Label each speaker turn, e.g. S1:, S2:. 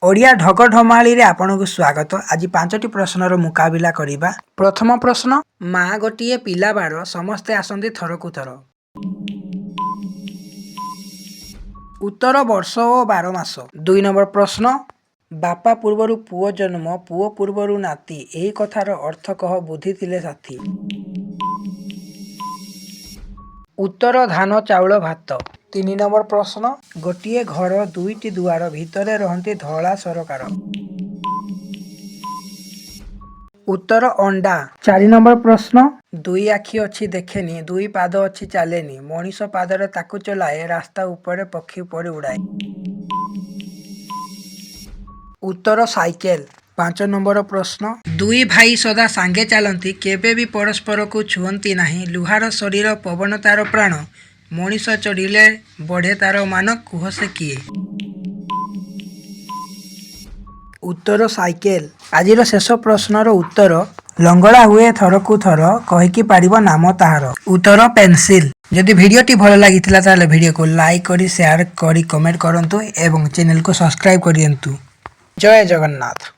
S1: ओडिया ढग ढमाली रे आपनकु स्वागत। आज 5टी प्रश्नर मुकाबिला करिबा। प्रथम प्रश्न, माँ गोटिए पिला बार समस्ते आसंती थरकु थर। उत्तर वर्ष ओ 12 मास। 2 नंबर प्रश्न, बापा पूर्वरु पुओ जन्म पुओ पूर्वरु नाती एही कथार अर्थ कह बुद्धि थिले साथी। उत्तर धान चाउल भात। 3 नंबर प्रश्न, गोटिए घर दुईटी दुआर भितरे रहंती धला सरकार। उत्तर अंडा। 4 नंबर प्रश्न, दुई आखि अच्छी देखेनी दुई पाद अच्छी चालेनी मनीष पादरे ताकु चलाए रास्ता उपरे पक्षी उपरे उड़ाए। उत्तर साइकेल। 5 नंबर प्रश्न, दुई भाई सदा सांगे चलती केबे भी परस्पर को छुअंती नहीं लुहार शरीर पवन तार प्राण मनीष चढ़िले बढ़े तार मान कुह से किए। उत्तर साइकेल। आज शेष प्रश्नर उत्तर, लंगड़ा हुए थरकु थर कहीकि पारिब नाम ताहार। उत्तर पेंसिल। जदि भिडियोटी भल लागिथिला ताले भिडियो को लाइक करी शेयर करी कमेंट करंतु एवं चैनल को सब्सक्राइब करियंतु। जय जगन्नाथ।